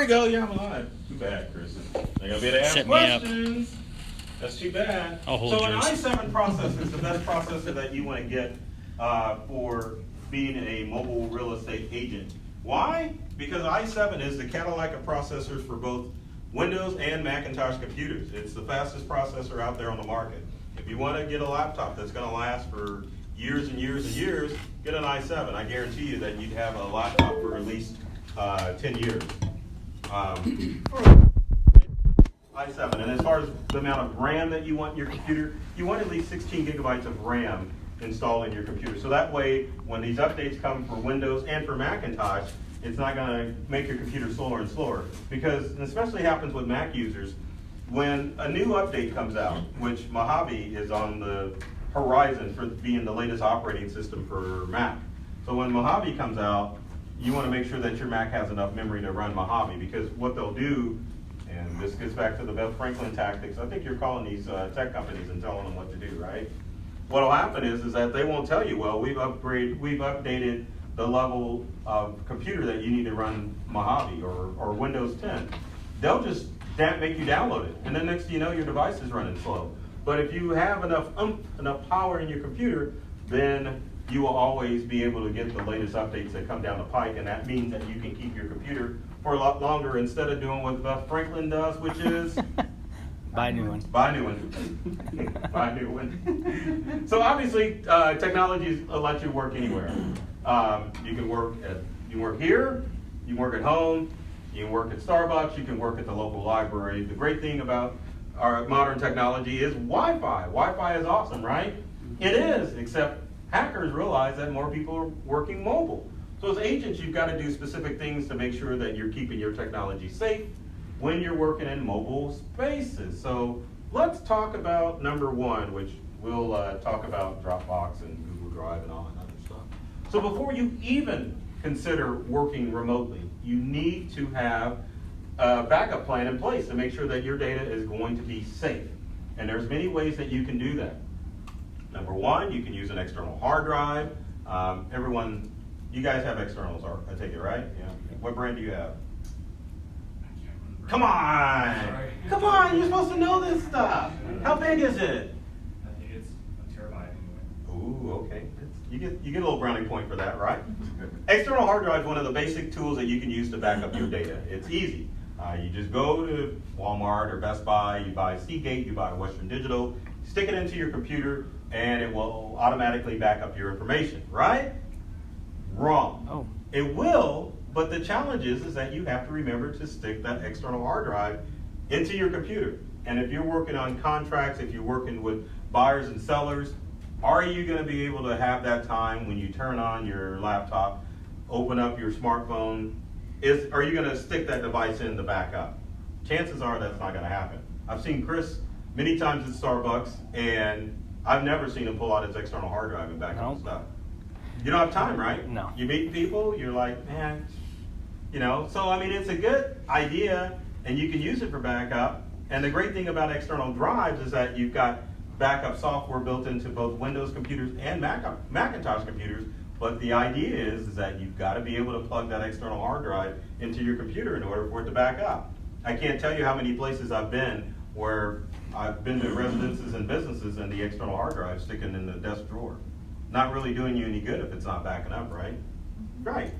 we go. Yeah, I'm alive. Too bad, Chris. They're gonna be able to ask Set me up. questions. That's too bad. I'll hold So an yours. i7 processor is the best processor that you want to get for being a mobile real estate agent. Why? Because i7 is the Cadillac of processors for both Windows and Macintosh computers. It's the fastest processor out there on the market. If you want to get a laptop that's going to last for years and years and years, get an i7. I guarantee you that you'd have a laptop for at least 10 years. i7, and as far as the amount of RAM that you want in your computer, you want at least 16 gigabytes of RAM installed in your computer. So that way, when these updates come for Windows and for Macintosh, it's not going to make your computer slower and slower. Because, and especially happens with Mac users, when a new update comes out, which Mojave is on the horizon for being the latest operating system for Mac. So when Mojave comes out, you want to make sure that your Mac has enough memory to run Mojave, because what they'll do, and this gets back to the Beth Franklin tactics, I think you're calling these tech companies and telling them what to do, right? What'll happen is that they won't tell you, well, we've updated the level of computer that you need to run Mojave or Windows 10. They'll just make you download it, and then next thing you know, your device is running slow. But if you have enough power in your computer, then you will always be able to get the latest updates that come down the pike, and that means that you can keep your computer for a lot longer instead of doing what Beth Franklin does, which is Buy a new one. buy a new one. Buy a new one. So obviously, technology lets you work anywhere. You can work here, you can work at home, you can work at Starbucks, you can work at the local library. The great thing about our modern technology is Wi-Fi. Wi-Fi is awesome, right? It is, except hackers realize that more people are working mobile. So as agents, you've got to do specific things to make sure that you're keeping your technology safe when you're working in mobile spaces. So let's talk about number one, which we'll talk about Dropbox and Google Drive and all that other stuff. So before you even consider working remotely, you need to have a backup plan in place to make sure that your data is going to be safe. And there's many ways that you can do that. Number one, you can use an external hard drive. You guys have externals, I take it, right? Yeah. What brand do you have? Come on! Sorry. Come on, you're supposed to know this stuff. How big is it? I think it's a terabyte anyway. Ooh, okay. You get a little brownie point for that, right? External hard drive is one of the basic tools that you can use to back up your data. It's easy. You just go to Walmart or Best Buy, you buy Seagate, you buy Western Digital, stick it into your computer, and it will automatically back up your information, right? Wrong. Oh. It will, but the challenge is that you have to remember to stick that external hard drive into your computer. And if you're working on contracts, if you're working with buyers and sellers, are you going to be able to have that time when you turn on your laptop, open up your smartphone? Are you going to stick that device in to back up? Chances are that's not going to happen. I've seen Chris many times at Starbucks, and I've never seen him pull out his external hard drive and back up his stuff. You don't have time, right? No. You meet people, you're like, man, so I mean, it's a good idea, and you can use it for backup. And the great thing about external drives is that you've got backup software built into both Windows computers and Macintosh computers. But the idea is that you've got to be able to plug that external hard drive into your computer in order for it to back up. I can't tell you how many places I've been where I've been to residences and businesses and the external hard drive sticking in the desk drawer. Not really doing you any good if it's not backing up, right? Right.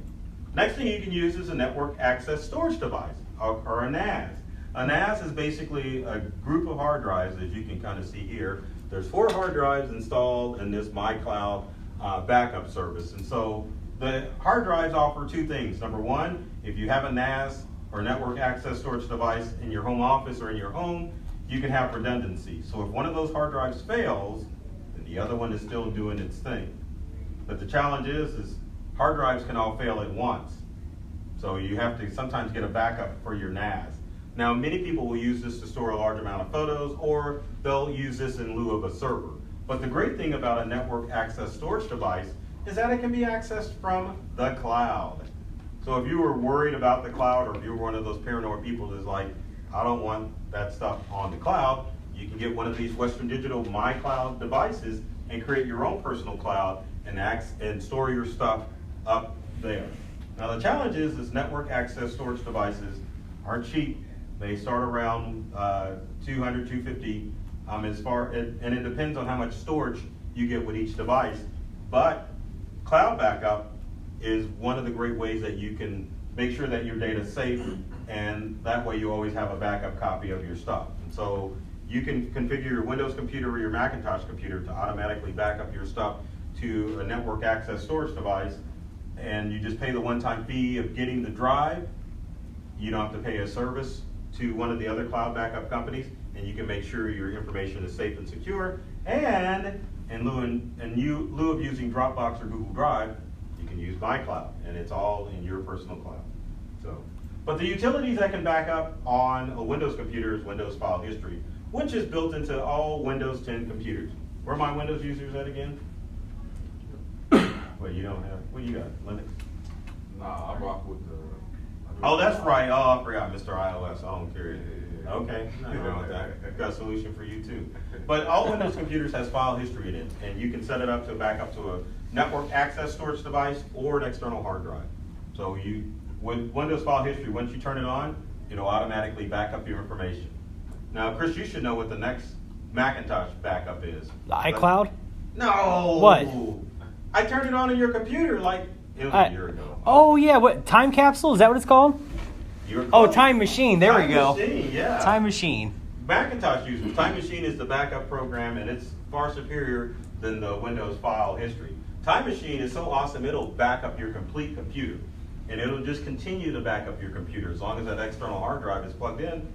Next thing you can use is a network access storage device, or a NAS. A NAS is basically a group of hard drives, as you can kind of see here. There's 4 hard drives installed in this MyCloud backup service. And so the hard drives offer 2 things. Number one, if you have a NAS or network access storage device in your home office or in your home, you can have redundancy. So if one of those hard drives fails, then the other one is still doing its thing. But the challenge is hard drives can all fail at once. So you have to sometimes get a backup for your NAS. Now, many people will use this to store a large amount of photos, or they'll use this in lieu of a server. But the great thing about a network access storage device is that it can be accessed from the cloud. So if you were worried about the cloud, or if you were one of those paranoid people that's like, I don't want that stuff on the cloud, you can get one of these Western Digital MyCloud devices and create your own personal cloud and store your stuff up there. Now the challenge is network access storage devices aren't cheap. They start around 200, 250 and it depends on how much storage you get with each device. But cloud backup is one of the great ways that you can make sure that your data is safe, and that way you always have a backup copy of your stuff. And so you can configure your Windows computer or your Macintosh computer to automatically back up your stuff to a network access storage device, and you just pay the one-time fee of getting the drive. You don't have to pay a service to one of the other cloud backup companies, and you can make sure your information is safe and secure. And in lieu of using Dropbox or Google Drive, you can use MyCloud, and it's all in your personal cloud. So, but the utilities that can back up on a Windows computer is Windows File History, which is built into all Windows 10 computers. Where are my Windows users at again? Well, you don't have, what do you got, Linux? Nah, I rock with the. Oh, that's right. Oh, I forgot Mr. iOS. I don't care. Okay, nothing wrong with that. I've got a solution for you too. But all Windows computers has file history in it, and you can set it up to back up to a network access storage device or an external hard drive. So with Windows File History, once you turn it on, it'll automatically back up your information. Now, Chris, you should know what the next Macintosh backup is. The iCloud? No. What? I turned it on your computer like it was a year ago. Oh yeah, what, Time Capsule? Is that what it's called? Oh, Time Machine. There we go. Time Machine, yeah. Time Machine. Macintosh users, Time Machine is the backup program, and it's far superior than the Windows File History. Time Machine is so awesome, it'll back up your complete computer, and it'll just continue to back up your computer as long as that external hard drive is plugged in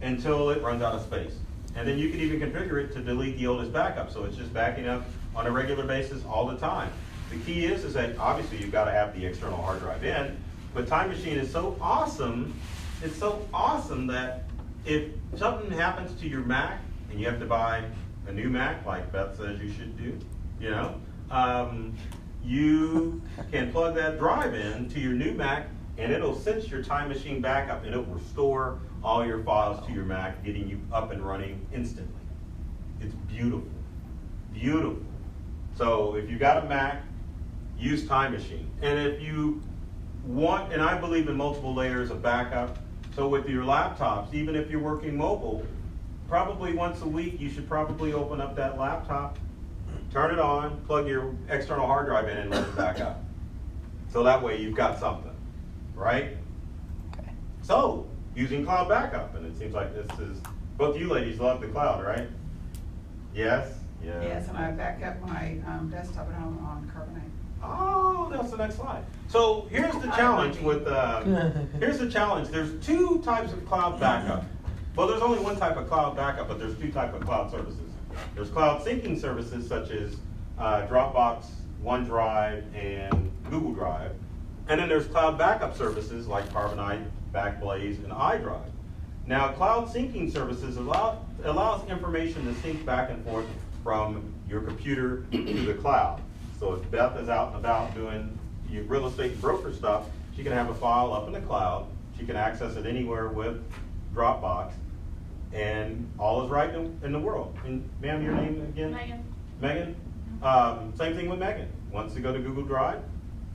until it runs out of space. And then you can even configure it to delete the oldest backup, so it's just backing up on a regular basis all the time. The key is that obviously you've got to have the external hard drive in, but Time Machine is so awesome, it's so awesome that if something happens to your Mac and you have to buy a new Mac, like Beth says you should do, you know, you can plug that drive in to your new Mac, and it'll sense your Time Machine backup, and it will restore all your files to your Mac, getting you up and running instantly. It's beautiful, beautiful. So if you got a Mac, use Time Machine. And if you want, and I believe in multiple layers of backup, so with your laptops, even if you're working mobile, probably once a week you should probably open up that laptop, turn it on, plug your external hard drive in, and let it back up. So that way you've got something, right? Okay. So, using cloud backup, and it seems like this is, both you ladies love the cloud, right? Yes? Yeah. Yes, and I back up my desktop at home on Carbonite. Oh, that's the next slide. So here's the challenge with, here's the challenge. There's two types of cloud backup. Well, there's only one type of cloud backup, but there's two types of cloud services. There's cloud syncing services such as Dropbox, OneDrive, and Google Drive. And then there's cloud backup services like Carbonite, Backblaze, and iDrive. Now, cloud syncing services allows information to sync back and forth from your computer to the cloud. So if Beth is out and about doing your real estate broker stuff, she can have a file up in the cloud. She can access it anywhere with Dropbox, and all is right in the world. And ma'am, your name again? Megan. Megan? Same thing with Megan. Wants to go to Google Drive,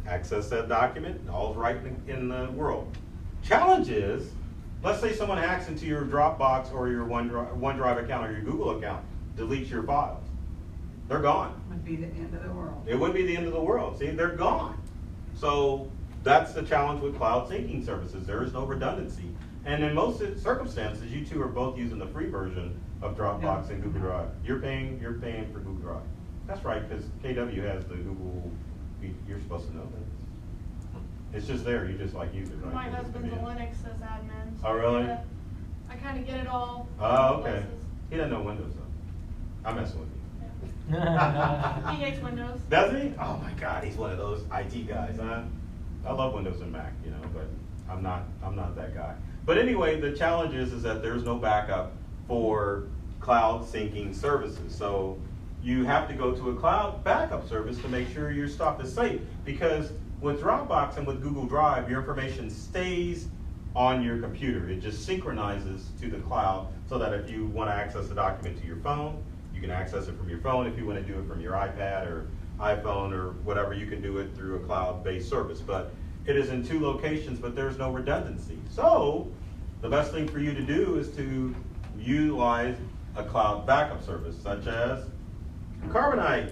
access that document, all is right in the world. Challenge is, let's say someone hacks into your Dropbox or your OneDrive account or your Google account, deletes your files. They're gone. Would be the end of the world. It wouldn't be the end of the world. See, they're gone. So that's the challenge with cloud syncing services. There is no redundancy. And in most circumstances, you two are both using the free version of Dropbox and Google Drive. You're paying for Google Drive. That's right, because KW has the Google. You're supposed to know that. It's just there. You just like use it, right? My husband's a Linux sysadmin. Oh, really? I kind of get it all. Oh, okay. places. He doesn't know Windows though. I'm messing with you. He hates Windows. Does he? Oh my God, he's one of those IT guys, huh? I love Windows and Mac, you know, but I'm not that guy. But anyway, the challenge is that there's no backup for cloud syncing services. So you have to go to a cloud backup service to make sure your stuff is safe. Because with Dropbox and with Google Drive, your information stays on your computer. It just synchronizes to the cloud so that if you want to access a document to your phone, you can access it from your phone. If you want to do it from your iPad or iPhone or whatever, you can do it through a cloud-based service. But it is in two locations, but there's no redundancy. So the best thing for you to do is to utilize a cloud backup service, such as Carbonite.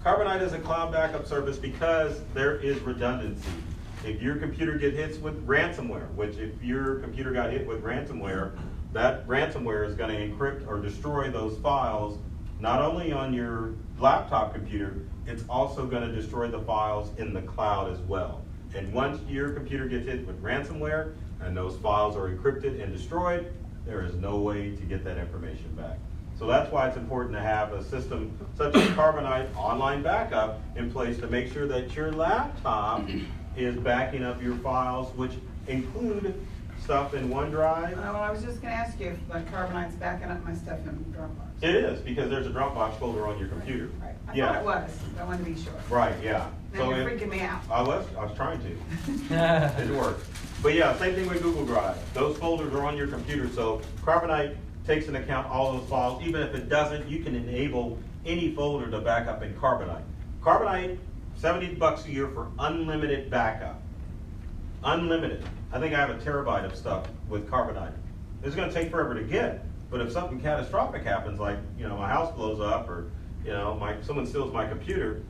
Carbonite is a cloud backup service because there is redundancy. If your computer gets hit with ransomware, which if your computer got hit with ransomware, that ransomware is going to encrypt or destroy those files, not only on your laptop computer, it's also going to destroy the files in the cloud as well. And once your computer gets hit with ransomware and those files are encrypted and destroyed, there is no way to get that information back. So that's why it's important to have a system such as Carbonite Online Backup in place to make sure that your laptop is backing up your files, which include stuff in OneDrive. Well, I was just gonna ask you if like Carbonite's backing up my stuff in Dropbox. It is, because there's a Dropbox folder on your computer. Right. I Yeah. thought it was, but I wanted to be sure. Right, yeah. Now you're it- freaking me out. I was trying to. It worked. But yeah, same thing with Google Drive. Those folders are on your computer, so Carbonite takes into account all those files. Even if it doesn't, you can enable any folder to back up in Carbonite. Carbonite, $70 a year for unlimited backup. Unlimited. I think I have a terabyte of stuff with Carbonite. It's gonna take forever to get, but if something catastrophic happens, like, my house blows up or, someone steals my computer,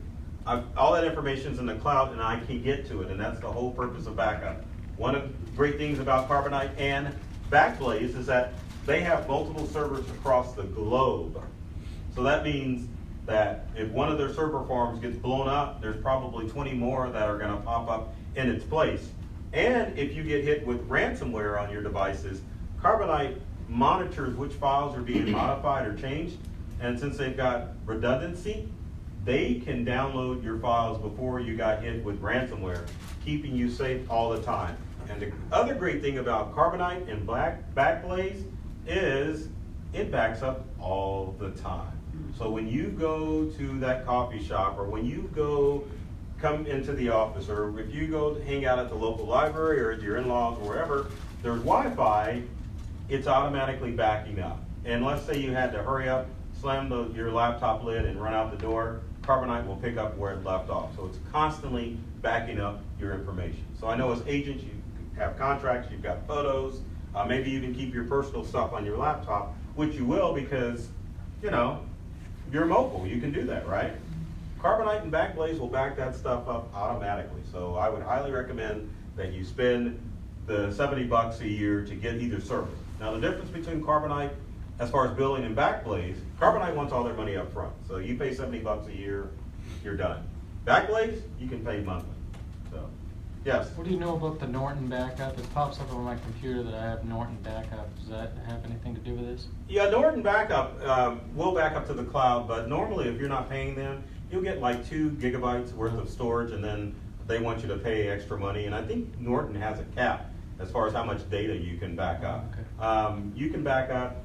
all that information's in the cloud and I can get to it, and that's the whole purpose of backup. One of the great things about Carbonite and Backblaze is that they have multiple servers across the globe. So that means that if one of their server farms gets blown up, there's probably 20 more that are gonna pop up in its place. And if you get hit with ransomware on your devices, Carbonite monitors which files are being modified or changed. And since they've got redundancy, they can download your files before you got hit with ransomware, keeping you safe all the time. And the other great thing about Carbonite and Backblaze is it backs up all the time. So when you go to that coffee shop, or when you come into the office, or if you go to hang out at the local library or at your in-laws or wherever, there's Wi-Fi, it's automatically backing up. And let's say you had to hurry up, slam your laptop lid and run out the door, Carbonite will pick up where it left off. So it's constantly backing up your information. So I know as agents, you have contracts, you've got photos, maybe you can keep your personal stuff on your laptop, which you will because, you're mobile, you can do that, right? Carbonite and Backblaze will back that stuff up automatically. So I would highly recommend that you spend the $70 a year to get either service. Now the difference between Carbonite as far as billing and Backblaze, Carbonite wants all their money up front. So you pay $70 a year, you're done. Backblaze, you can pay monthly. So, yes? What do you know about the Norton backup? It pops up on my computer that I have Norton backup. Does that have anything to do with this? Yeah, Norton Backup will back up to the cloud, but normally if you're not paying them, you'll get like 2 gigabytes worth of storage, and then they want you to pay extra money. And I think Norton has a cap as far as how much data you can back up. Okay. You can back up,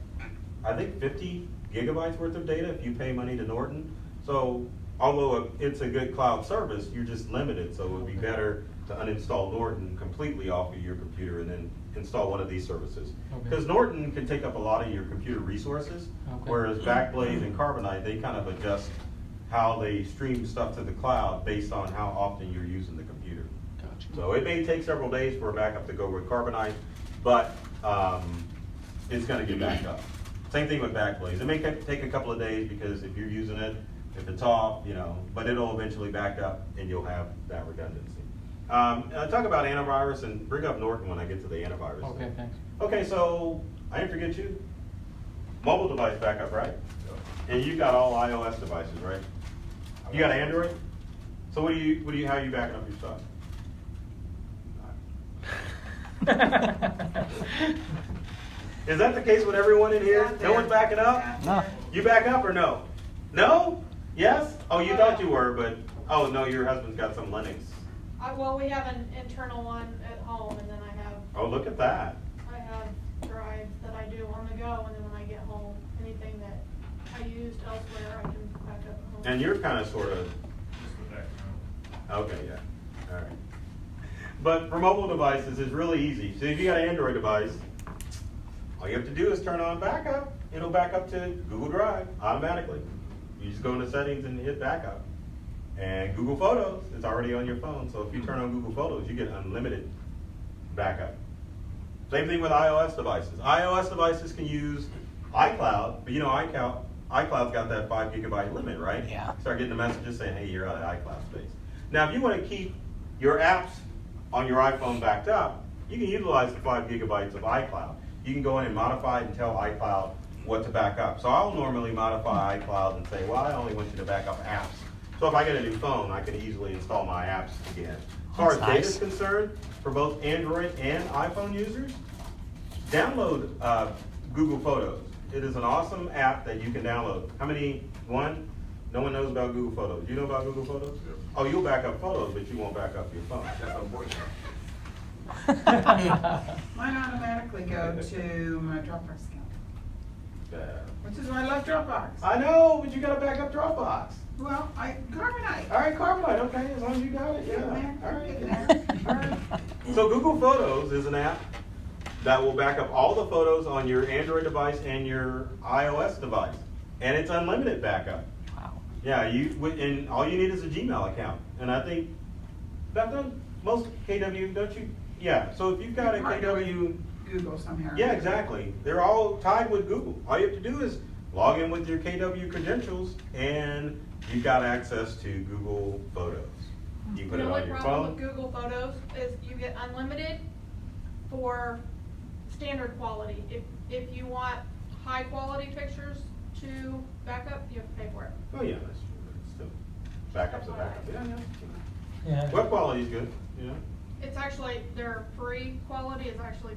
I think, 50 gigabytes worth of data if you pay money to Norton. So although it's a good cloud service, you're just limited. So it would be better to uninstall Norton completely off of your computer and then install one of these services. Okay. Because Norton can take up a lot of your computer resources, Okay. whereas Backblaze and Carbonite, they kind of adjust how they stream stuff to the cloud based on how often you're using the computer. Gotcha. So it may take several days for a backup to go with Carbonite, but it's going to get backed up. Same thing with Backblaze. It may take a couple of days because if you're using it, if it's off, but it'll eventually back up and you'll have that redundancy. Talk about antivirus and bring up Norton when I get to the antivirus. Okay, thanks. Okay, so I didn't forget you. Mobile device backup, right? And you got all iOS devices, right? You got Android? So how are you backing up your stuff? Is that the case with everyone in here? No one's backing up? No. You back up or no? No? Yes? Oh, you thought you were, but, oh no, your husband's got some Linux. Well, we have an internal one at home, and then Oh, look at that. I have drives that I do on the go, and then when I get home, anything that I used elsewhere, I can back up at home. And you're kind of sort of, Just the back now. okay, yeah, all right. But for mobile devices, it's really easy. So if you got an Android device, all you have to do is turn on backup. It'll back up to Google Drive automatically. You just go into settings and hit backup. And Google Photos is already on your phone. So if you turn on Google Photos, you get unlimited backup. Same thing with iOS devices. iOS devices can use iCloud, but you know iCloud's got that 5 gigabyte limit, right? Yeah. Start getting the messages saying, hey, you're out of iCloud space. Now, if you want to keep your apps on your iPhone backed up, you can utilize the 5 gigabytes of iCloud. You can go in and modify it and tell iCloud what to back up. So I'll normally modify iCloud and say, well, I only want you to back up apps. So if I get a new phone, I can easily install my apps again. As far as That's data nice. is concerned, for both Android and iPhone users, download Google Photos. It is an awesome app that you can download. How many? One? No one knows about Google Photos. Do you know about Google Photos? Yep. Oh, you'll back up photos, but you won't back up your phone. That's unfortunate. Mine automatically go to my Dropbox account, which is why I love Dropbox. I know, but you gotta back up Dropbox. Well, Carbonite. All right, Carbonite, okay, as long as you got it, yeah. Man, All right, getting yeah. there. All right. So Google Photos is an app that will back up all the photos on your Android device and your iOS device. And it's unlimited backup. Wow. Yeah, and all you need is a Gmail account. And I think, most KW, don't you? Yeah, so if you've got a KW, Google somehow. yeah, exactly. They're all tied with Google. All you have to do is log in with your KW credentials and you've got access to Google Photos. You put The it only on your problem phone. with Google Photos is you get unlimited for standard quality. If you want high quality pictures to back up, you have to pay for it. Oh, yeah, that's true. It's still backups and backups. Yeah, yeah. Yeah. Web quality is good, you know? It's actually, their free quality is actually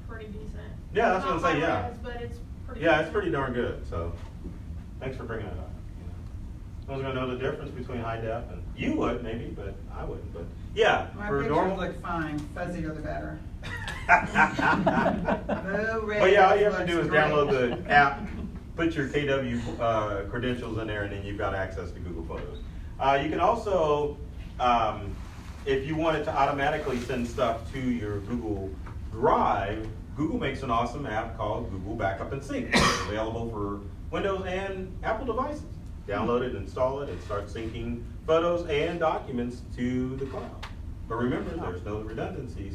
pretty decent. Yeah, that's what I'm Not saying, yeah. high-res, But it's pretty. Yeah, it's decent. pretty darn good, so thanks for bringing it up. I was gonna know the difference between high def and, you would maybe, but I wouldn't, but yeah, My for pictures normal. look fine, fuzzier the better. But yeah, all you have to do is looks download great. the app, put your KW credentials in there, and then you've got access to Google Photos. You can also, if you wanted to automatically send stuff to your Google Drive, Google makes an awesome app called Google Backup and Sync. It's available for Windows and Apple devices. Download it, install it, and start syncing photos and documents to the cloud. But remember, there's no redundancy,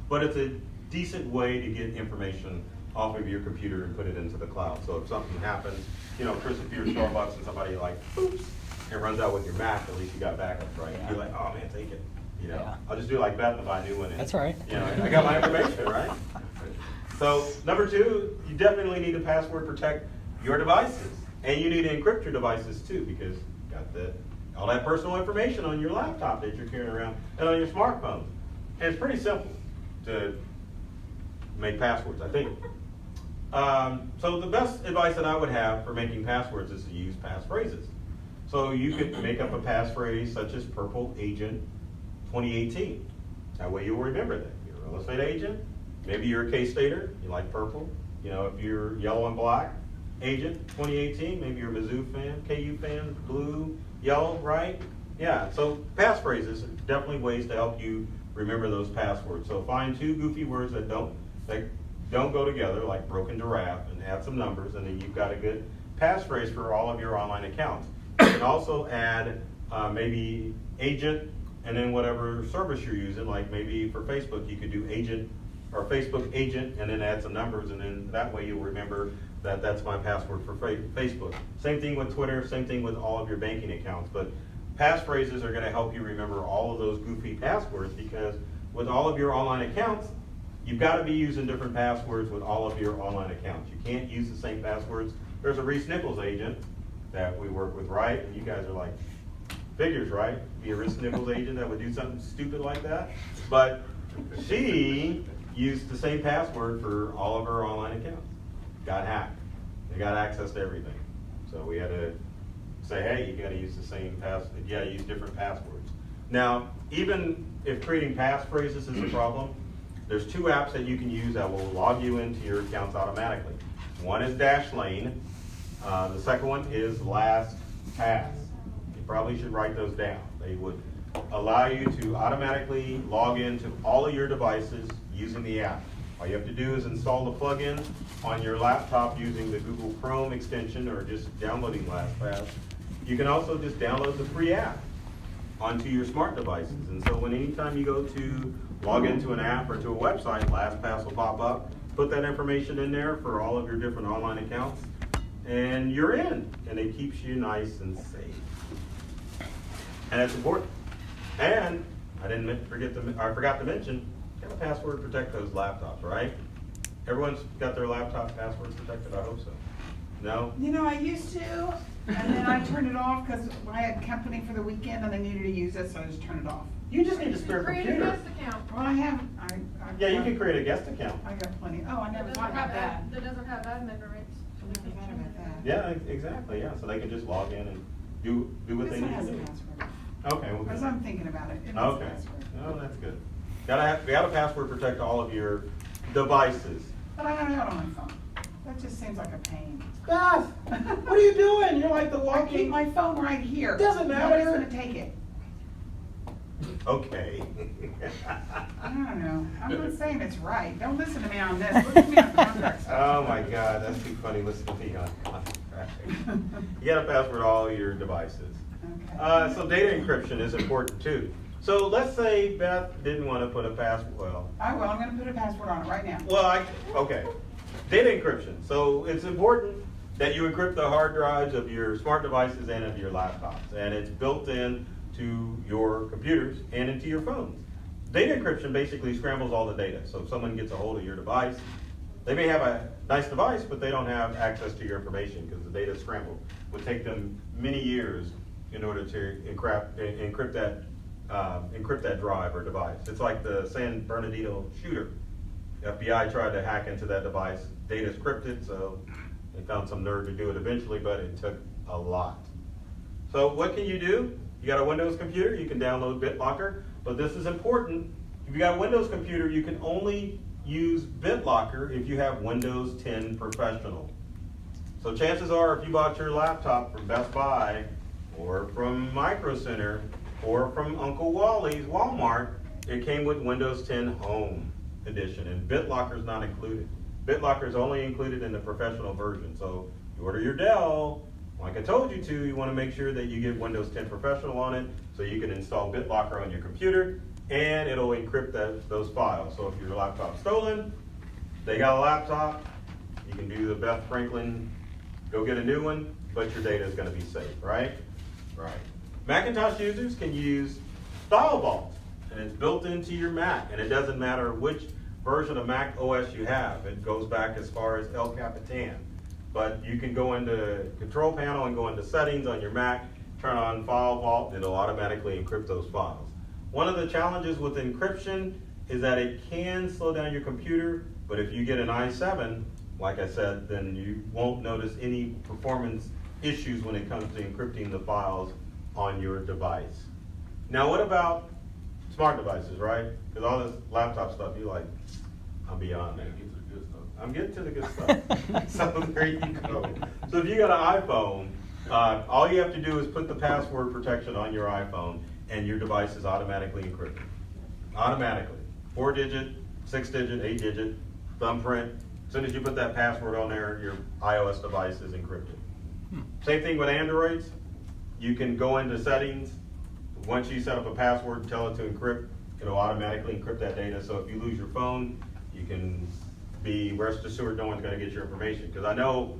but it's a decent way to get information off of your computer and put it into the cloud. So if something happens, Chris, if you're at Starbucks and somebody oops, it runs out with your Mac, at least you got backups, right? Yeah. You're like, oh man, take it. Yeah. I'll just do like Beth and buy a new one. And, That's all right. I got my information, right? So number 2, you definitely need to password protect your devices. And you need to encrypt your devices too, because you got all that personal information on your laptop that you're carrying around and on your smartphone. And it's pretty simple to make passwords, I think. So the best advice that I would have for making passwords is to use passphrases. So you could make up a passphrase such as Purple Agent 2018. That way you'll remember that. You're a real estate agent, maybe you're a K-Stater, you like purple. If you're yellow and black agent 2018, maybe you're a Mizzou fan, KU fan, blue, yellow, right? Yeah, so passphrases are definitely ways to help you remember those passwords. So find 2 goofy words that don't go together, like broken giraffe, and add some numbers, and then you've got a good passphrase for all of your online accounts. You can also add maybe agent and then whatever service you're using, like maybe for Facebook, you could do agent or Facebook agent and then add some numbers, and then that way you'll remember that that's my password for Facebook. Same thing with Twitter, same thing with all of your banking accounts. But passphrases are gonna help you remember all of those goofy passwords, because with all of your online accounts, you've gotta be using different passwords with all of your online accounts. You can't use the same passwords. There's a Reese Nichols agent that we work with, right? And you guys are like, figures, right? Be a Reese Nichols agent that would do something stupid like that. But she used the same password for all of her online accounts. Got hacked. They got access to everything. So we had to say, hey, you gotta use the same you gotta use different passwords. Now, even if creating passphrases is a problem, there's 2 apps that you can use that will log you into your accounts automatically. One is Dashlane. The second one is LastPass. You probably should write those down. They would allow you to automatically log into all of your devices using the app. All you have to do is install the plugin on your laptop using the Google Chrome extension or just downloading LastPass. You can also just download the free app onto your smart devices. And so anytime you go to log into an app or to a website, LastPass will pop up. Put that information in there for all of your different online accounts, and you're in, and it keeps you nice and safe. And that's important. And I forgot to mention, you have a password to protect those laptops, right? Everyone's got their laptop passwords protected, I hope so. No? You know, I used to, and then I turned it off because I had company for the weekend and they needed to use it, so I just turned it off. You just need a spare Create a computer. guest account. Well, I have, Yeah, you can create a guest account. I got plenty. Oh, I That never doesn't thought about have that. That doesn't have admin rights. I never thought about that. Yeah, exactly, yeah, so they can just log in and do what This they one need has to a do. password. Okay, well, As good. I'm thinking about it, it has a Okay, password. oh, that's good. We gotta password protect all of your devices. But I don't have it on my phone. That just seems like a pain. Beth, what are you doing? You're like the I keep walking. my phone right here. Doesn't matter. Nobody's gonna take it. Okay. I don't know. I'm not saying it's right. Don't listen to me on this. Listen to me on contract stuff. Oh my God, that's too funny. Listen to me on contract. You gotta password all your devices. Okay. So data encryption is important too. So let's say Beth didn't want to put a password. Well, I will. I'm gonna put a password on it right now. Okay. Data encryption. So it's important that you encrypt the hard drives of your smart devices and of your laptops, and it's built in to your computers and into your phones. Data encryption basically scrambles all the data. So if someone gets a hold of your device, they may have a nice device, but they don't have access to your information because the data is scrambled. It would take them many years in order to encrypt that drive or device. It's like the San Bernardino shooter. The FBI tried to hack into that device. Data's encrypted, so they found some nerd to do it eventually, but it took a lot. So what can you do? You got a Windows computer, you can download BitLocker, but this is important. If you got a Windows computer, you can only use BitLocker if you have Windows 10 Professional. So chances are, if you bought your laptop from Best Buy, or from Micro Center, or from Uncle Wally's Walmart, it came with Windows 10 Home Edition, and BitLocker is not included. BitLocker is only included in the professional version. So you order your Dell, like I told you to, you want to make sure that you get Windows 10 Professional on it, so you can install BitLocker on your computer, and it'll encrypt those files. So if your laptop's stolen, they got a laptop, you can do the Beth Franklin, go get a new one, but your data is going to be safe, right? Right. Macintosh users can use StyleVault, and it's built into your Mac, and it doesn't matter which version of Mac OS you have. It goes back as far as El Capitan. But you can go into Control Panel and go into Settings on your Mac, turn on FileVault, and it'll automatically encrypt those files. One of the challenges with encryption is that it can slow down your computer, but if you get an i7, like I said, then you won't notice any performance issues when it comes to encrypting the files on your device. Now what about smart devices, right? Because all this laptop stuff, you're like, I'm beyond that. Get to the good stuff. I'm getting to the good stuff. So there you go. So if you got an iPhone, all you have to do is put the password protection on your iPhone, and your device is automatically encrypted. Automatically. 4-digit, 6-digit, 8-digit, thumbprint. As soon as you put that password on there, your iOS device is encrypted. Same thing with Androids. You can go into settings. Once you set up a password and tell it to encrypt, it'll automatically encrypt that data. So if you lose your phone, you can be rest assured no one's going to get your information. Because I know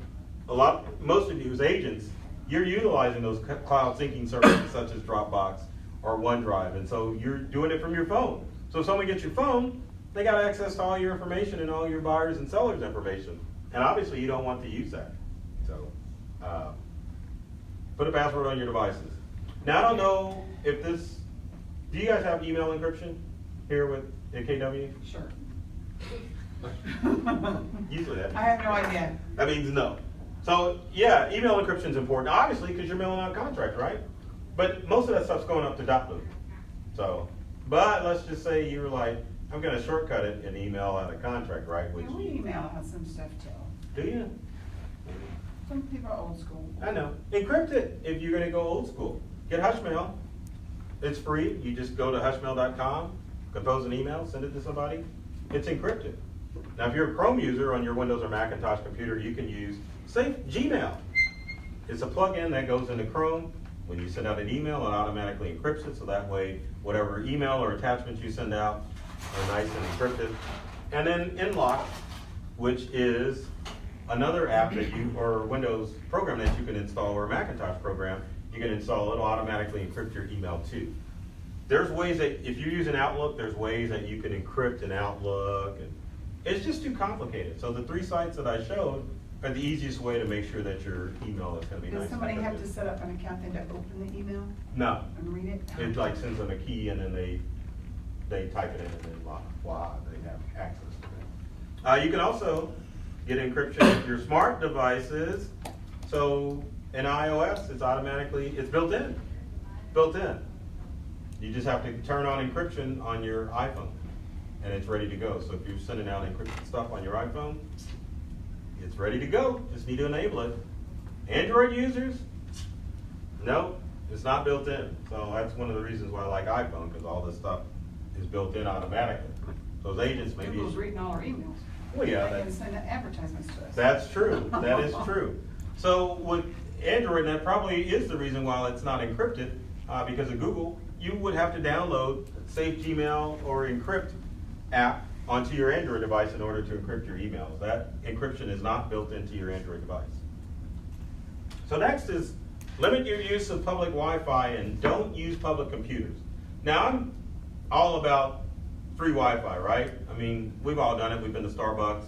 most of you as agents, you're utilizing those cloud syncing services such as Dropbox or OneDrive, and so you're doing it from your phone. So if someone gets your phone, they got access to all your information and all your buyers and sellers information. And obviously you don't want to use that. So put a password on your devices. Now I don't know if this, do you guys have email encryption here with KW? Sure. Usually that. I have no idea. That means no. So yeah, email encryption is important, obviously, because you're mailing out contracts, right? But most of that stuff's going up to .loop. So, but let's just say you were like, I'm going to shortcut it and email out a contract, right? Which Yeah, we email out some stuff too. do you? Some people are old school. I know. Encrypt it if you're going to go old school. Get Hushmail. It's free. You just go to hushmail.com, compose an email, send it to somebody. It's encrypted. Now, if you're a Chrome user on your Windows or Macintosh computer, you can use Gmail. It's a plugin that goes into Chrome. When you send out an email, it automatically encrypts it, so that way, whatever email or attachments you send out, are nice and encrypted. And then Nlock, which is another app that you, or Windows program that you can install, or a Macintosh program, you can install. It'll automatically encrypt your email too. There's ways that, if you're using Outlook, there's ways that you can encrypt in Outlook, and it's just too complicated. So the 3 sites that I showed are the easiest way to make sure that your email is gonna be nice. Does somebody and have to encrypted. set up an account then to open the email No, and read it? it like sends them a key and then they type it in and then voila, they have access to it. You can also get encryption with your smart devices. So in iOS, it's built in. You just have to turn on encryption on your iPhone and it's ready to go. So if you're sending out encrypted stuff on your iPhone, it's ready to go. Just need to enable it. Android users, no, it's not built in. So that's one of the reasons why I like iPhone, because all this stuff is built in automatically. Those agents maybe. Google's reading all our emails. Well, yeah, They can that- send advertisements to us. That's true. That is true. So with Android, that probably is the reason why it's not encrypted, because of Google. You would have to download Safe Gmail or Encrypt app onto your Android device in order to encrypt your emails. That encryption is not built into your Android device. So next is limit your use of public Wi-Fi and don't use public computers. Now I'm all about free Wi-Fi, right? I mean, we've all done it. We've been to Starbucks.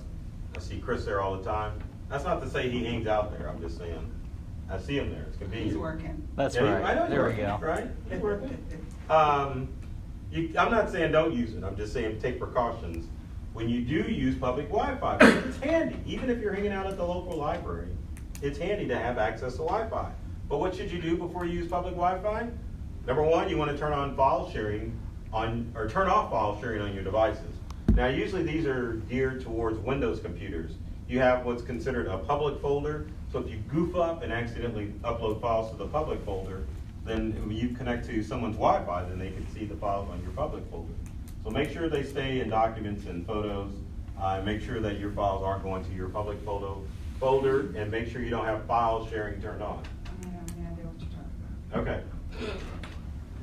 I see Chris there all the time. That's not to say he hangs out there. I'm just saying I see him there. It's convenient. He's working. That's Yeah, right. I know There we you're go. working, right? He's working. I'm not saying don't use it. I'm just saying take precautions when you do use public Wi-Fi. Because it's handy. Even if you're hanging out at the local library, it's handy to have access to Wi-Fi. But what should you do before you use public Wi-Fi? Number one, you want to turn on file sharing or turn off file sharing on your devices. Now, usually these are geared towards Windows computers. You have what's considered a public folder. So if you goof up and accidentally upload files to the public folder, then when you connect to someone's Wi-Fi, then they can see the files on your public folder. So make sure they stay in documents and photos. Make sure that your files aren't going to your public folder, and make sure you don't have file sharing turned on. I don't have any idea what you're talking about. Okay.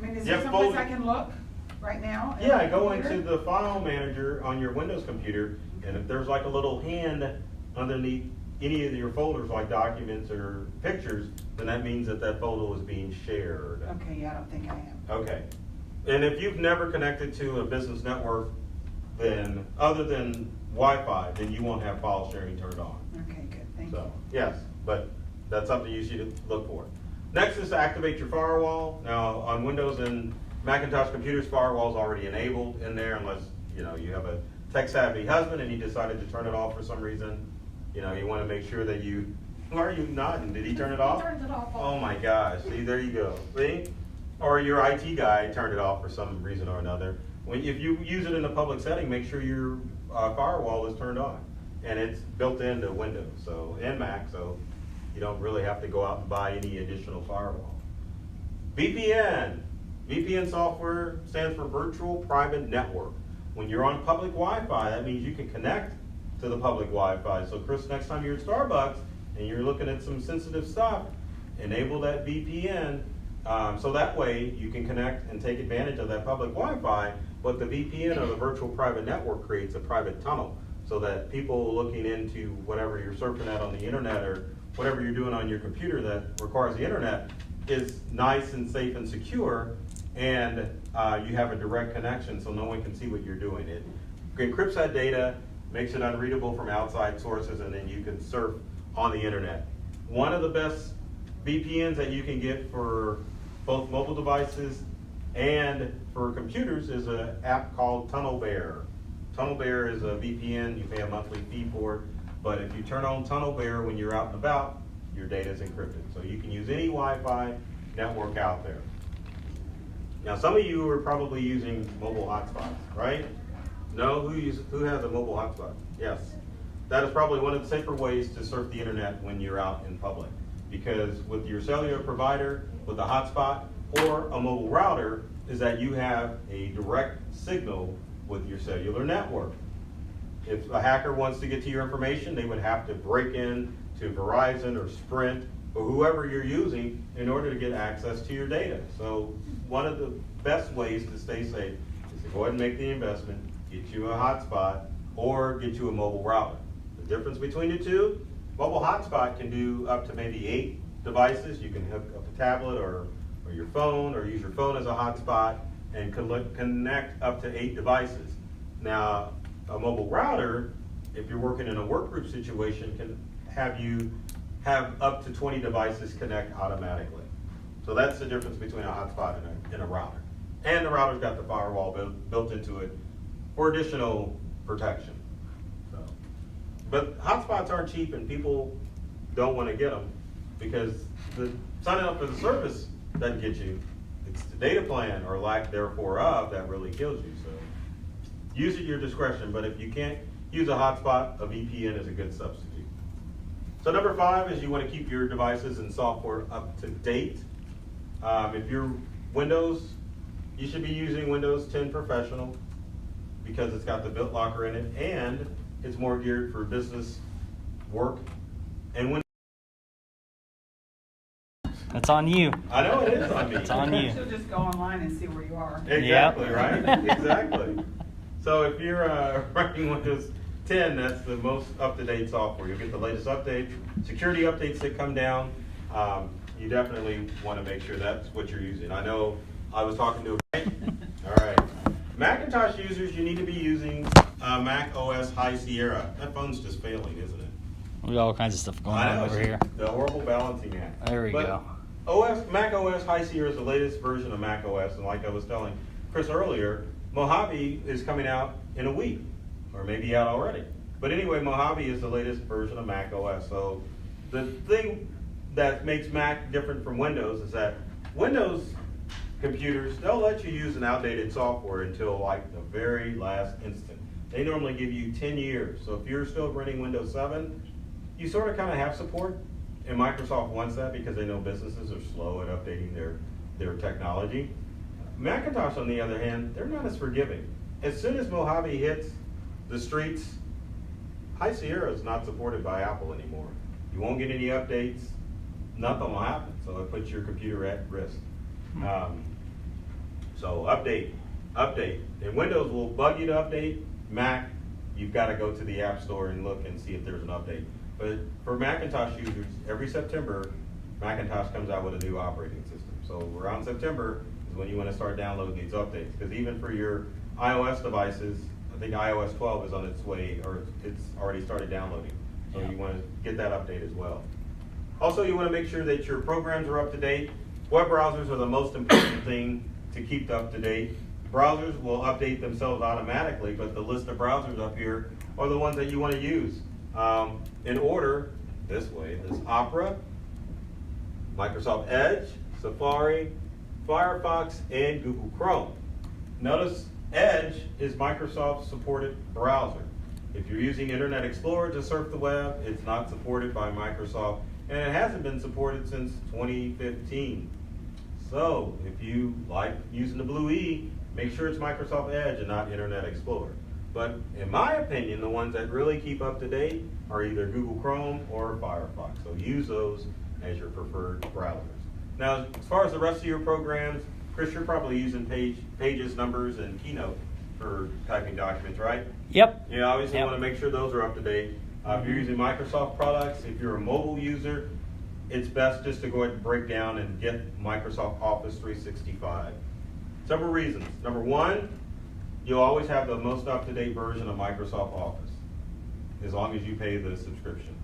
I mean, is Yeah, there someplace folder- I can look right now? in Yeah, my go computer? into the file manager on your Windows computer, and if there's like a little hand underneath any of your folders, like documents or pictures, then that means that that folder is being shared. Okay, yeah, I don't think I am. Okay. And if you've never connected to a business network, then other than Wi-Fi, then you won't have file sharing turned on. Okay, good, thank you. So, yes, but that's something you should look for. Next is to activate your firewall. Now, on Windows and Macintosh computers, firewall is already enabled in there unless, you have a tech-savvy husband and he decided to turn it off for some reason. You want to make sure that why are you nodding? Did he turn it off? He turns it off. Oh my gosh, see, there you go. See? Or your IT guy turned it off for some reason or another. If you use it in a public setting, make sure your firewall is turned on. And it's built into Windows and Mac, so you don't really have to go out and buy any additional firewall. VPN. VPN software stands for Virtual Private Network. When you're on public Wi-Fi, that means you can connect to the public Wi-Fi. So Chris, next time you're at Starbucks and you're looking at some sensitive stuff, enable that VPN, so that way you can connect and take advantage of that public Wi-Fi, but the VPN or the Virtual Private Network creates a private tunnel so that people looking into whatever you're surfing at on the internet or whatever you're doing on your computer that requires the internet is nice and safe and secure, and you have a direct connection so no one can see what you're doing. It encrypts that data, makes it unreadable from outside sources, and then you can surf on the internet. One of the best VPNs that you can get for both mobile devices and for computers is an app called TunnelBear. TunnelBear is a VPN, you pay a monthly fee for it, but if you turn on TunnelBear when you're out and about, your data is encrypted. So you can use any Wi-Fi network out there. Now some of you are probably using mobile hotspots, right? No? Who has a mobile hotspot? Yes. That is probably one of the safer ways to surf the internet when you're out in public. Because with your cellular provider, with a hotspot, or a mobile router, is that you have a direct signal with your cellular network. If a hacker wants to get to your information, they would have to break in to Verizon or Sprint or whoever you're using in order to get access to your data. So one of the best ways to stay safe is to go ahead and make the investment, get you a hotspot, or get you a mobile router. The difference between the two, mobile hotspot can do up to maybe 8 devices. You can hook up a tablet or your phone, or use your phone as a hotspot and connect up to 8 devices. Now, a mobile router, if you're working in a work group situation, can have you have up to 20 devices connect automatically. So that's the difference between a hotspot and a router. And the router's got the firewall built into it for additional protection. So, but hotspots aren't cheap, and people don't want to get them because signing up for the service doesn't get you. It's the data plan or lack therefore of that really kills you. So use at your discretion, but if you can't use a hotspot, a VPN is a good substitute. So number 5 is you want to keep your devices and software up to date. If you're Windows, you should be using Windows 10 Professional because it's got the BitLocker in it, and it's more geared for business work. And when That's on you. I know it is on me. It's on you. She'll just go online and see where you are. Exactly, Yep. right? Exactly. So if you're running Windows 10, that's the most up-to-date software. You'll get the latest updates, security updates that come down. You definitely want to make sure that's what you're using. I know I was talking to a all right. Macintosh users, you need to be using Mac OS High Sierra. That phone's just failing, isn't it? We got all kinds of stuff going I on know, over it's here. the horrible balancing act. There we But go. Mac OS High Sierra is the latest version of Mac OS, and like I was telling Chris earlier, Mojave is coming out in a week, or maybe out already. But anyway, Mojave is the latest version of Mac OS. So the thing that makes Mac different from Windows is that Windows computers, they'll let you use an outdated software until like the very last instant. They normally give you 10 years. So if you're still running Windows 7, you sort of kind of have support. And Microsoft wants that because they know businesses are slow at updating their technology. Macintosh, on the other hand, they're not as forgiving. As soon as Mojave hits the streets, High Sierra is not supported by Apple anymore. You won't get any updates. Nothing will happen. So it puts your computer at risk. So update. And Windows will bug you to update. Mac, you've got to go to the App Store and look and see if there's an update. But for Macintosh users, every September, Macintosh comes out with a new operating system. So around September is when you want to start downloading these updates. Because even for your iOS devices, I think iOS 12 is on its way, or it's already started downloading. So you want to get that update as well. Also, you want to make sure that your programs are up to date. Web browsers are the most important thing to keep up to date. Browsers will update themselves automatically, but the list of browsers up here are the ones that you want to use. In order, this way, there's Opera, Microsoft Edge, Safari, Firefox, and Google Chrome. Notice Edge is Microsoft's supported browser. If you're using Internet Explorer to surf the web, it's not supported by Microsoft, and it hasn't been supported since 2015. So if you like using the Blue E, make sure it's Microsoft Edge and not Internet Explorer. But in my opinion, the ones that really keep up to date are either Google Chrome or Firefox. So use those as your preferred browsers. Now, as far as the rest of your programs, Chris, you're probably using Pages, Numbers, and Keynote for typing documents, right? Yep. You obviously Yep. want to make sure those are up to date. If you're using Microsoft products, if you're a mobile user, it's best just to go ahead and break down and get Microsoft Office 365. Several reasons. Number one, you'll always have the most up-to-date version of Microsoft Office, as long as you pay the subscription.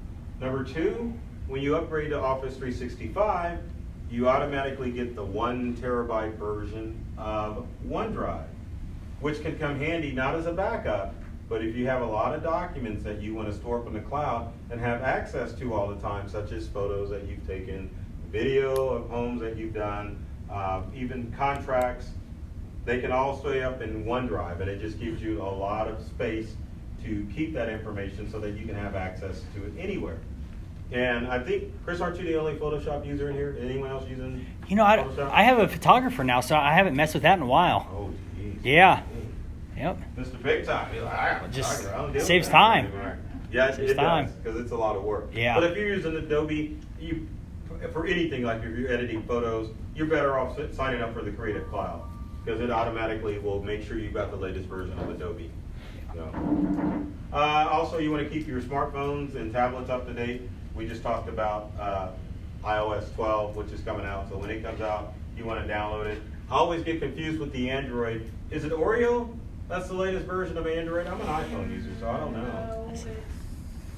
Number two, when you upgrade to Office 365, you automatically get the 1 terabyte version of OneDrive, which can come handy not as a backup, but if you have a lot of documents that you want to store up in the cloud and have access to all the time, such as photos that you've taken, video of homes that you've done, even contracts, they can all stay up in OneDrive, and it just gives you a lot of space to keep that information so that you can have access to it anywhere. And I think, Chris, aren't you the only Photoshop user in here? Anyone else using Photoshop? I have a photographer now, so I haven't messed with that in a while. Oh, geez. Yeah. Yep. Mr. Big Time, he's like, I got Just photographer. I don't deal with saves that time. anymore. Yeah, Saves it time. does, because it's a lot of work. Yeah. But if you're using Adobe, for anything, like if you're editing photos, you're better off signing up for the Creative Cloud, because it automatically will make sure you've got the latest version of Adobe. So, also, you want to keep your smartphones and tablets up to date. We just talked about iOS 12, which is coming out. So when it comes out, you want to download it. I always get confused with the Android. Is it Oreo? That's the latest version of Android. I'm an iPhone user, so I don't know. No, it's,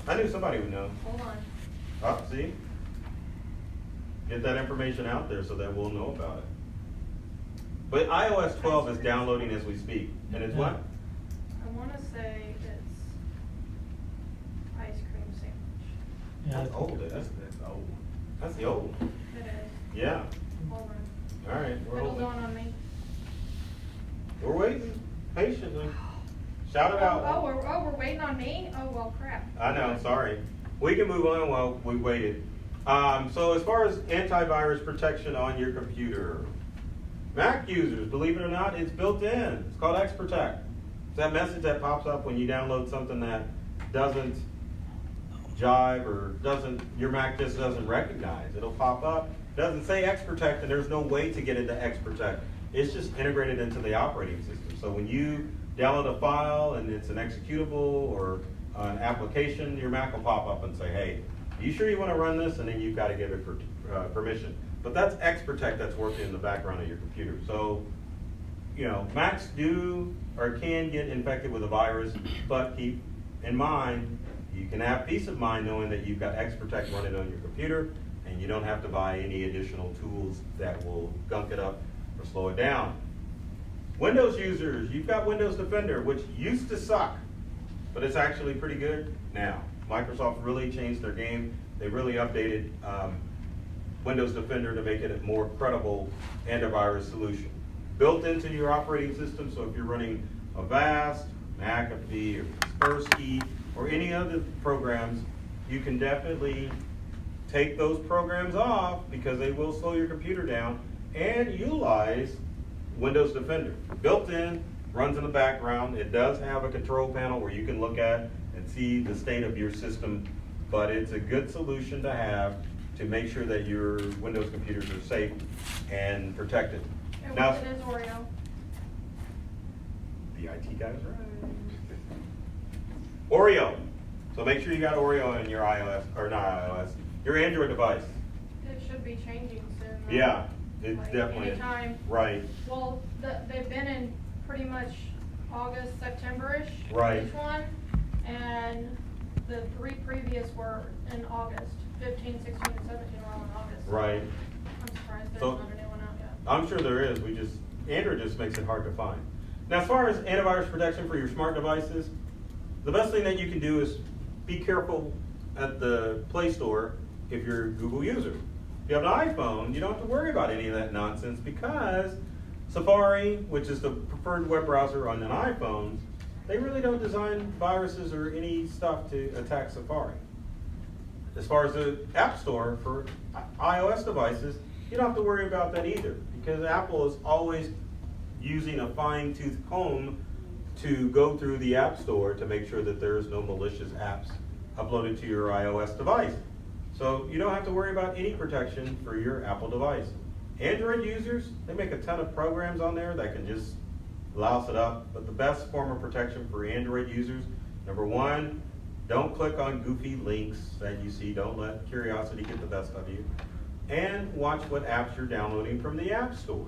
I knew somebody would know. hold on. Oh, see? Get that information out there so that we'll know about it. But iOS 12 is downloading as we speak. And it's what? I wanna say it's ice cream sandwich. Yeah, That's old. That's old. That's the old one. It is. Yeah. Hold on. All right. We're It'll holding. dawn on me. We're waiting patiently. Shout it out. Oh, we're waiting on me? Oh, well, crap. I know, sorry. We can move on while we waited. So as far as antivirus protection on your computer, Mac users, believe it or not, it's built in. It's called XProtect. It's that message that pops up when you download something that doesn't jive or your Mac just doesn't recognize. It'll pop up. It doesn't say XProtect, and there's no way to get into XProtect. It's just integrated into the operating system. So when you download a file and it's an executable or an application, your Mac will pop up and say, hey, are you sure you want to run this? And then you've got to give it permission. But that's XProtect that's working in the background of your computer. So, Macs do or can get infected with a virus, but keep in mind, you can have peace of mind knowing that you've got XProtect running on your computer, and you don't have to buy any additional tools that will gunk it up or slow it down. Windows users, you've got Windows Defender, which used to suck, but it's actually pretty good now. Microsoft really changed their game. They really updated Windows Defender to make it a more credible antivirus solution. Built into your operating system, so if you're running Avast, McAfee, or Kaspersky, or any other programs, you can definitely take those programs off because they will slow your computer down and utilize Windows Defender. Built in, runs in the background. It does have a control panel where you can look at and see the state of your system, but it's a good solution to have to make sure that your Windows computers are safe and protected. Now, It is Oreo. the IT guys right. Oreo. So make sure you got Oreo in your iOS, or not iOS, your Android device. It should be changing soon. though. Yeah, it's Like, definitely. anytime. Right. Well, they've been in pretty much August, September-ish. Right. Each one, and the 3 previous were in August. 15, 16, and 17 were all in August. Right. I'm surprised there's So- not a new one out yet. I'm sure there is. Android just makes it hard to find. Now, as far as antivirus protection for your smart devices, the best thing that you can do is be careful at the Play Store if you're a Google user. If you have an iPhone, you don't have to worry about any of that nonsense because Safari, which is the preferred web browser on an iPhone, they really don't design viruses or any stuff to attack Safari. As far as the App Store for iOS devices, you don't have to worry about that either because Apple is always using a fine-tooth comb to go through the App Store to make sure that there's no malicious apps uploaded to your iOS device. So you don't have to worry about any protection for your Apple device. Android users, they make a ton of programs on there that can just louse it up, but the best form of protection for Android users, number one, don't click on goofy links that you see. Don't let curiosity get the best of you. And watch what apps you're downloading from the App Store.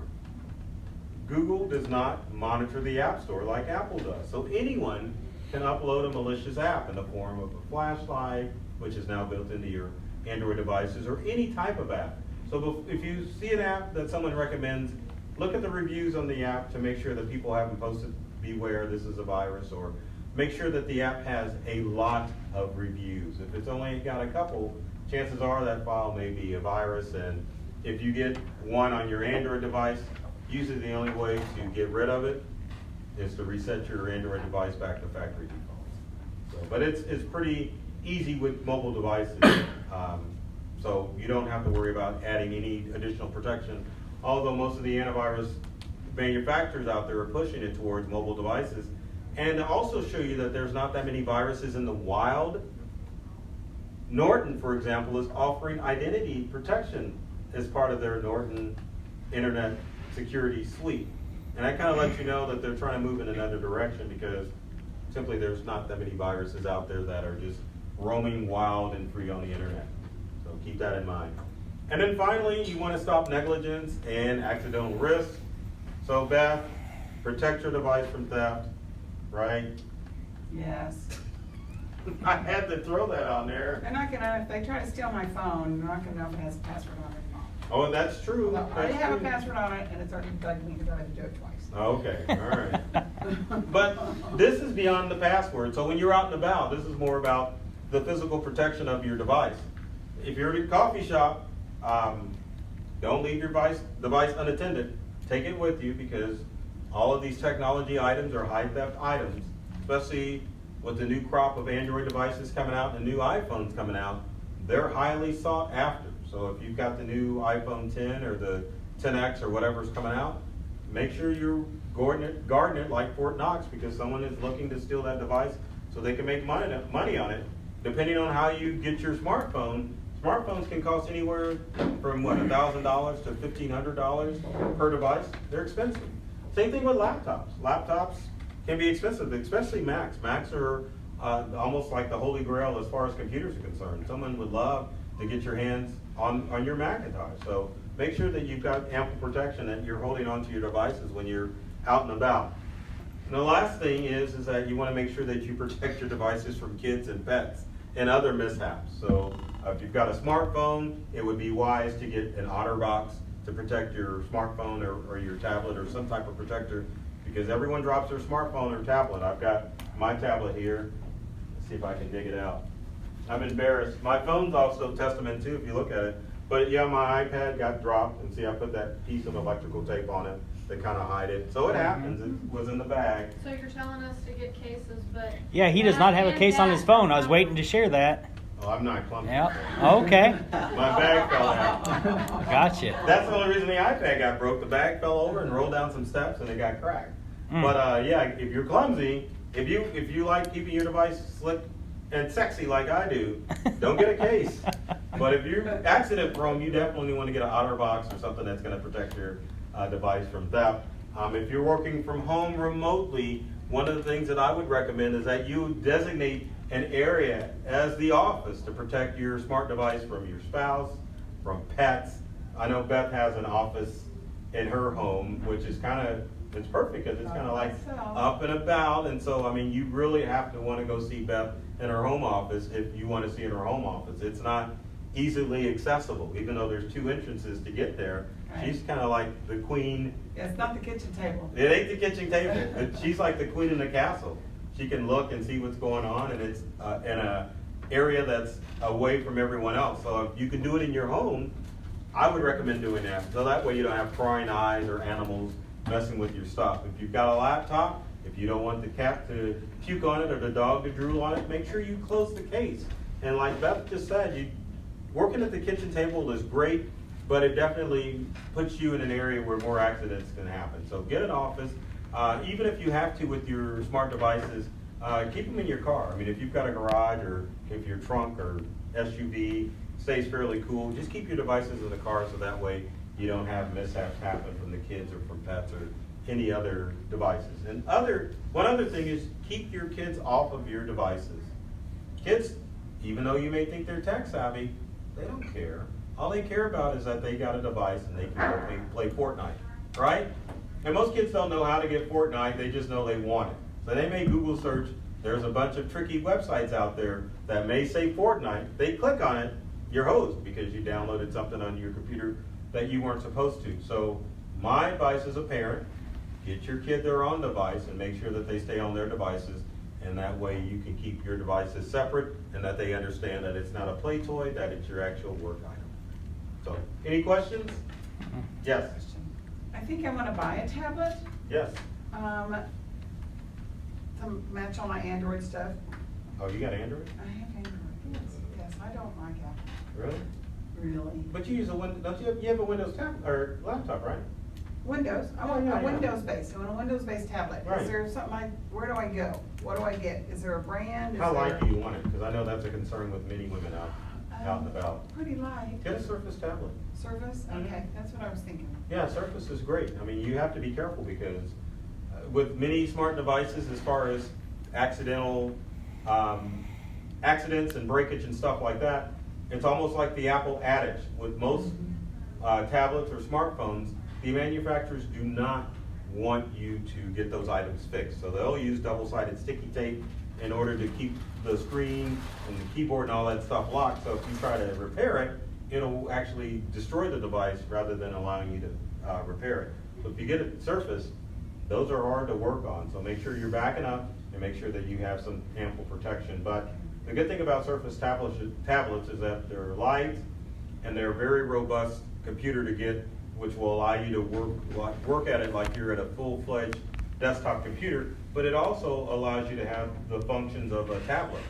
Google does not monitor the App Store like Apple does. So anyone can upload a malicious app in the form of a flashlight, which is now built into your Android devices, or any type of app. So if you see an app that someone recommends, look at the reviews on the app to make sure that people haven't posted, beware, this is a virus, or make sure that the app has a lot of reviews. If it's only got a couple, chances are that file may be a virus, and if you get one on your Android device, usually the only way to get rid of it is to reset your Android device back to factory defaults. So, but it's pretty easy with mobile devices, so you don't have to worry about adding any additional protection, although most of the antivirus manufacturers out there are pushing it towards mobile devices. And to also show you that there's not that many viruses in the wild, Norton, for example, is offering identity protection as part of their Norton Internet Security Suite. And that kind of lets you know that they're trying to move in another direction because Simply, there's not that many viruses out there that are just roaming wild and free on the internet. So keep that in mind. And then finally, you want to stop negligence and accidental risk. So Beth, protect your device from theft, right? Yes. I had to throw that on there. They're not gonna, if they try to steal my phone, they're not gonna know if it has a password on it or not. Oh, that's true. Well, I That's have a true. password on it, and it's already bugged me because I had to do it twice. Okay, all right. But this is beyond the password. So when you're out and about, this is more about the physical protection of your device. If you're at a coffee shop, don't leave your device unattended. Take it with you, because all of these technology items are high theft items, especially with the new crop of Android devices coming out and the new iPhones coming out. They're highly sought after. So if you've got the new iPhone 10 or the 10X or whatever's coming out, make sure you're guarding it like Fort Knox, because someone is looking to steal that device so they can make money on it. Depending on how you get your smartphone, smartphones can cost anywhere from what, $1,000 to $1,500 per device. They're expensive. Same thing with laptops. Laptops can be expensive, especially Macs. Macs are almost like the holy grail as far as computers are concerned. Someone would love to get your hands on your Macintosh. So make sure that you've got ample protection, that you're holding onto your devices when you're out and about. And the last thing is that you want to make sure that you protect your devices from kids and pets and other mishaps. So if you've got a smartphone, it would be wise to get an OtterBox to protect your smartphone or your tablet, or some type of protector, because everyone drops their smartphone or tablet. I've got my tablet here. Let's see if I can dig it out. I'm embarrassed. My phone's also testament too, if you look at it. But yeah, my iPad got dropped, and see, I put that piece of electrical tape on it to kind of hide it. So it happens. It was in the bag. So you're telling us to get cases, but. Yeah, he does not have a case on his phone. I was waiting to share that. Oh, I'm not clumsy. Yeah. Okay. My bag fell out. Gotcha. That's the only reason the iPad got broke. The bag fell over and rolled down some steps, and it got cracked. But yeah, if you're clumsy, if you like keeping your device slick and sexy like I do, don't get a case. But if you're accident prone, you definitely want to get an OtterBox or something that's going to protect your device from theft. If you're working from home remotely, one of the things that I would recommend is that you designate an area as the office to protect your smart device from your spouse, from pets. I know Beth has an office in her home, which is it's perfect, because it's kind of like up and about. And so, I mean, you really have to want to go see Beth in her home office if you want to see in her home office. It's not easily accessible, even though there's 2 entrances to get there. Right. She's kind of like the queen. Yeah, it's not the kitchen table. It ain't the kitchen table. She's like the queen in the castle. She can look and see what's going on, and it's in a area that's away from everyone else. So if you can do it in your home, I would recommend doing that. So that way you don't have prying eyes or animals messing with your stuff. If you've got a laptop, if you don't want the cat to puke on it or the dog to drool on it, make sure you close the case. And like Beth just said, working at the kitchen table is great, but it definitely puts you in an area where more accidents can happen. So get an office. Even if you have to with your smart devices, keep them in your car. I mean, if you've got a garage, or if your trunk or SUV stays fairly cool, just keep your devices in the car, so that way you don't have mishaps happen from the kids or from pets or any other devices. And one other thing is, keep your kids off of your devices. Kids, even though you may think they're tech savvy, they don't care. All they care about is that they got a device and they can go play Fortnite, right? And most kids don't know how to get Fortnite, they just know they want it. So they may Google search. There's a bunch of tricky websites out there that may say Fortnite. They click on it, you're hosed, because you downloaded something on your computer that you weren't supposed to. So my advice as a parent, get your kid their own device and make sure that they stay on their devices, and that way you can keep your devices separate, and that they understand that it's not a play toy, that it's your actual work item. So, any questions? Yes. I think I want to buy a tablet Yes. to match all my Android stuff. Oh, you got Android? I have Android. Yes, I don't like Apple. Really? Really. But you use a Windows, don't you have a Windows tablet or laptop, right? Windows. I want yeah, a yeah. Windows-based. I want a Windows-based tablet. Right. Is there something where do I go? What do I get? Is there a brand? How light do you want it? Because I know that's a concern with many women out and about. Pretty light. Get a Surface tablet. Surface? Mhm. Okay, that's what I was thinking. Yeah, Surface is great. I mean, you have to be careful, because with many smart devices, as far as accidents and breakage and stuff like that. It's almost like the Apple adage with most tablets or smartphones. The manufacturers do not want you to get those items fixed, so they'll use double-sided sticky tape in order to keep the screen and the keyboard and all that stuff locked. So if you try to repair it, it'll actually destroy the device rather than allowing you to repair it. So if you get it surfaced, those are hard to work on. So make sure you're backing up and make sure that you have some ample protection. But the good thing about Surface tablets is that they're light and they're a very robust computer to get, which will allow you to work at it like you're at a full-fledged desktop computer, but it also allows you to have the functions of a tablet.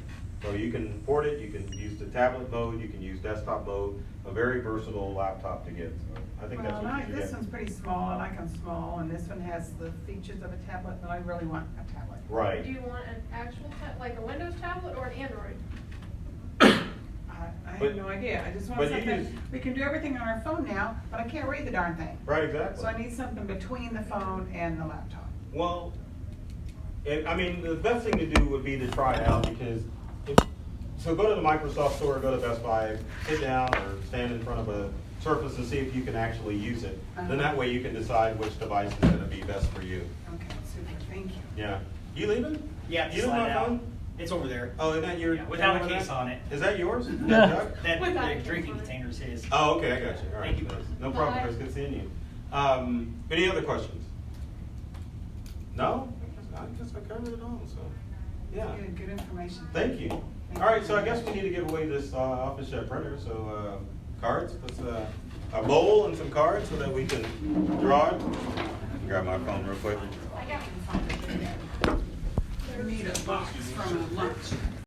So you can port it, you can use the tablet mode, you can use desktop mode, a very versatile laptop to get. So I think that's what you should get. This one's pretty small, I like them small, and this one has the features of a tablet, but I really want a tablet. Right. Do you want an actual like a Windows tablet or an Android? I But- have no idea, I just want but you something, use- we can do everything on our phone now, but I can't read the darn thing. Right, exactly. So I need something between the phone and the laptop. Well, I mean, the best thing to do would be to try it out because, so go to the Microsoft Store, go to Best Buy, sit down or stand in front of a Surface and see if you can actually use it. Then that way you can decide which device is gonna be best for you. Okay, super, thank you. Yeah. You leaving? Yeah, You leaving slide my out. phone? It's over there. Oh, isn't that your? Yeah, without a over case there? on it. Is that yours? Is Yeah. that Doug? That Without a the case drinking on it. container says. Oh, okay, I got you. All right. Thank you. No problem, Bye. Chris. Good seeing you. Any other questions? No? I guess I covered it all, so, yeah. Good information. Thank you. All right, so I guess we need to give away this office jet printer, so cards, let's, a bowl and some cards so that we can draw it. Grab my phone real quick. I got one. You need a box from lunch.